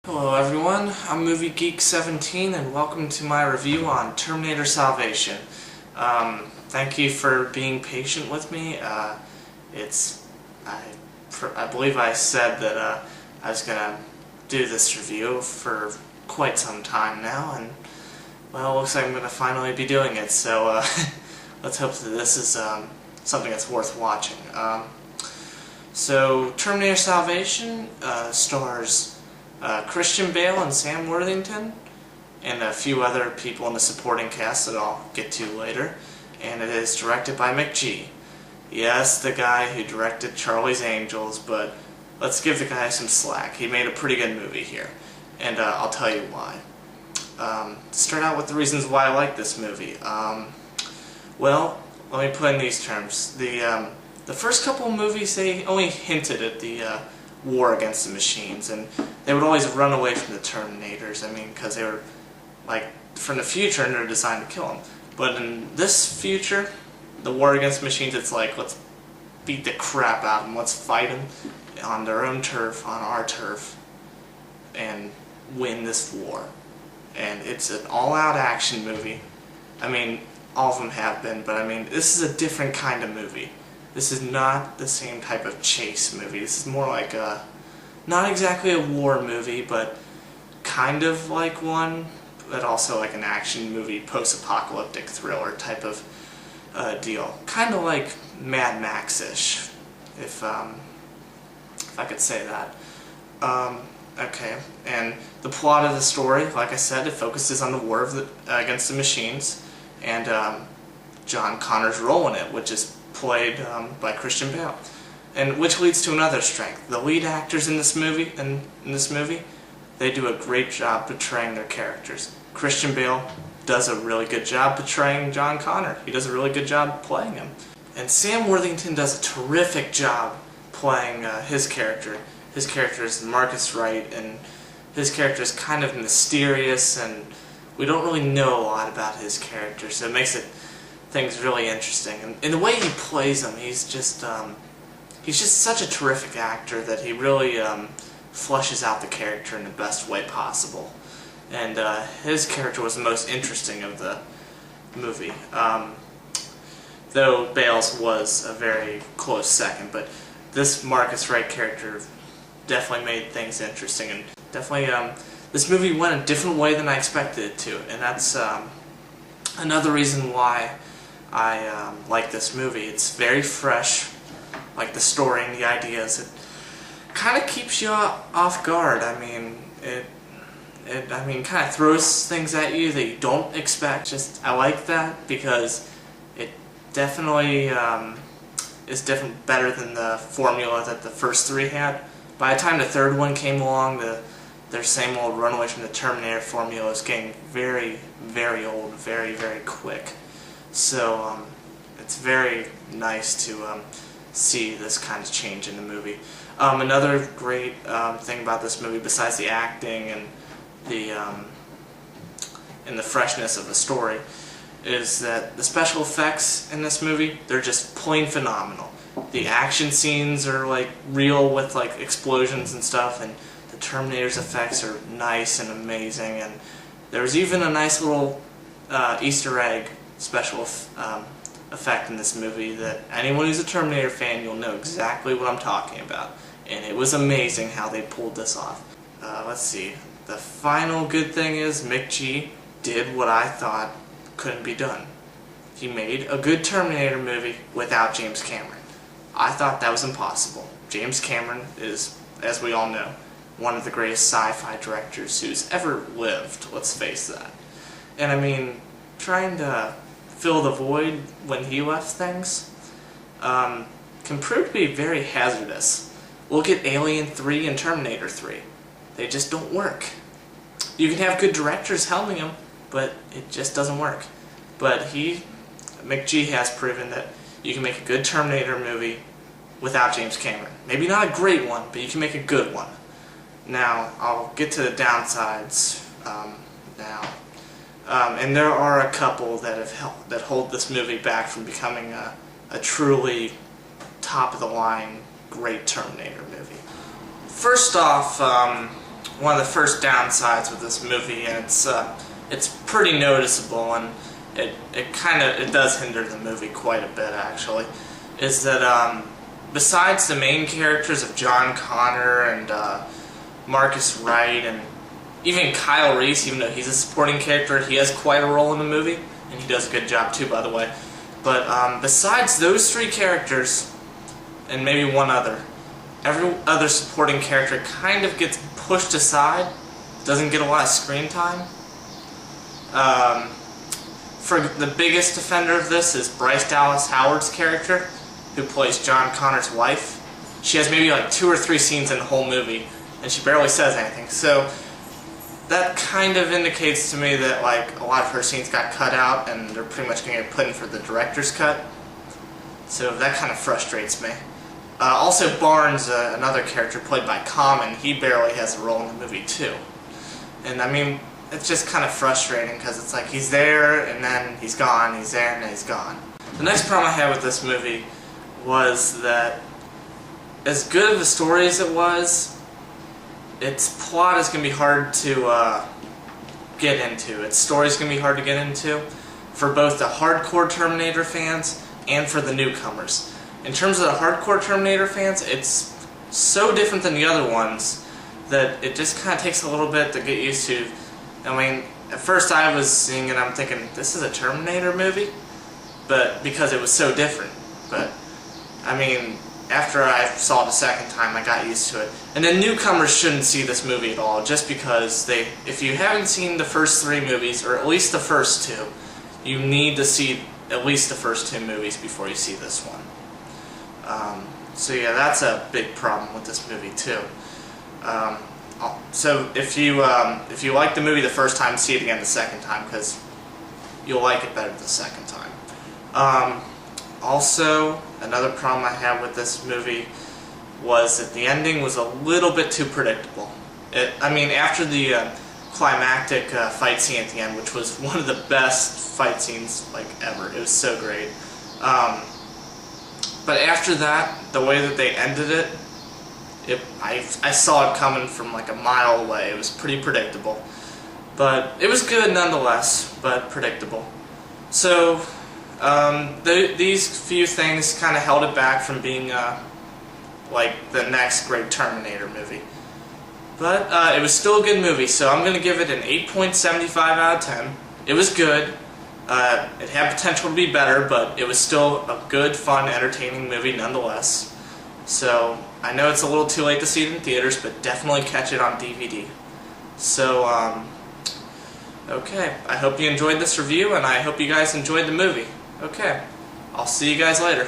Hello everyone, I'm Movie Geek 17 and welcome to my review on Terminator Salvation. Thank you for being patient with me. I believe I said that I was gonna do this review for quite some time now, and well, it looks like I'm gonna finally be doing it. So let's hope that this is something that's worth watching. So Terminator Salvation stars Christian Bale and Sam Worthington, and a few other people in the supporting cast that I'll get to later. And it is directed by McG. Yes, the guy who directed Charlie's Angels, but let's give the guy some slack. He made a pretty good movie here, and I'll tell you why. To start out with the reasons why I like this movie. Well, let me put in these terms. The first couple of movies, they only hinted at the war against the machines, and they would always run away from the Terminators. I mean, because they were like from the future and they're designed to kill them. But in this future, the war against machines, it's like, let's beat the crap out of them, let's fight them on their own turf, on our turf, and win this war. And it's an all-out action movie. I mean, all of them have been, but I mean, this is a different kind of movie. This is not the same type of chase movie. This is more like a, not exactly a war movie, but kind of like one, but also like an action movie, post-apocalyptic thriller type of deal. Kind of like Mad Max-ish, if I could say that. Okay, and the plot of the story, like I said, it focuses on the war against the machines, and John Connor's role in it, which is played by Christian Bale, and which leads to another strength. The lead actors in this movie, they do a great job portraying their characters. Christian Bale does a really good job portraying John Connor. He does a really good job playing him. And Sam Worthington does a terrific job playing his character. His character is Marcus Wright, and his character is kind of mysterious, and we don't really know a lot about his character, so it makes things really interesting. And the way he plays him, he's just such a terrific actor that he really fleshes out the character in the best way possible. And his character was the most interesting of the movie, though Bale's was a very close second. But this Marcus Wright character definitely made things interesting, and definitely this movie went a different way than I expected it to, and that's another reason why I like this movie. It's very fresh, like the story and the ideas. It kind of keeps you off guard. I mean, it kind of throws things at you that you don't expect. I like that because it definitely is better than the formula that the first three had. By the time the third one came along, their same old runaway from the Terminator formula is getting very, very old, very, very quick. So it's very nice to see this kind of change in the movie. Another great thing about this movie, besides the acting and the freshness of the story, is that the special effects in this movie, they're just plain phenomenal. The action scenes are like real with like explosions and stuff, and the Terminator's effects are nice and amazing, and there's even a nice little Easter egg special effect in this movie that anyone who's a Terminator fan, you'll know exactly what I'm talking about. And it was amazing how they pulled this off. Let's see. The final good thing is McG did what I thought couldn't be done. He made a good Terminator movie without James Cameron. I thought that was impossible. James Cameron is, as we all know, one of the greatest sci-fi directors who's ever lived, let's face that. And I mean, trying to fill the void when he left things can prove to be very hazardous. Look at Alien 3 and Terminator 3. They just don't work. You can have good directors helming them, but it just doesn't work. But McG has proven that you can make a good Terminator movie without James Cameron. Maybe not a great one, but you can make a good one. Now, I'll get to the downsides now. And there are a couple that hold this movie back from becoming a truly top-of-the-line great Terminator movie. First off, one of the first downsides with this movie, and it's pretty noticeable, and it does hinder the movie quite a bit actually, is that besides the main characters of John Connor and Marcus Wright and even Kyle Reese, even though he's a supporting character, he has quite a role in the movie, and he does a good job too, by the way. But besides those three characters, and maybe one other, every other supporting character kind of gets pushed aside, doesn't get a lot of screen time. For the biggest offender of this is Bryce Dallas Howard's character, who plays John Connor's wife. She has maybe like 2 or 3 scenes in the whole movie, and she barely says anything. So that kind of indicates to me that like a lot of her scenes got cut out, and they're pretty much going to get put in for the director's cut. So that kind of frustrates me. Also, Barnes, another character played by Common, he barely has a role in the movie too. And I mean, it's just kind of frustrating because it's like he's there and then he's gone, he's there and then he's gone. The next problem I had with this movie was that as good of a story as it was, its plot is going to be hard to get into. Its story is going to be hard to get into for both the hardcore Terminator fans and for the newcomers. In terms of the hardcore Terminator fans, it's so different than the other ones that it just kind of takes a little bit to get used to. I mean, at first I was seeing it, I'm thinking, this is a Terminator movie? But because it was so different. But, I mean, after I saw it the second time, I got used to it. And then newcomers shouldn't see this movie at all, just because if you haven't seen the first 3 movies, or at least the first 2, you need to see at least the first 2 movies before you see this one. So yeah, that's a big problem with this movie too. So if you like the movie the first time, see it again the second time, because you'll like it better the second time. Also, another problem I had with this movie was that the ending was a little bit too predictable. I mean, after the climactic fight scene at the end, which was one of the best fight scenes like ever, it was so great. But after that, the way that they ended it, I saw it coming from like a mile away. It was pretty predictable. But it was good nonetheless, but predictable. So, these few things kind of held it back from being like the next great Terminator movie. But it was still a good movie, so I'm going to give it an 8.75 out of 10. It was good. It had potential to be better, but it was still a good, fun, entertaining movie nonetheless. So, I know it's a little too late to see it in theaters, but definitely catch it on DVD. So, okay, I hope you enjoyed this review, and I hope you guys enjoyed the movie. Okay, I'll see you guys later.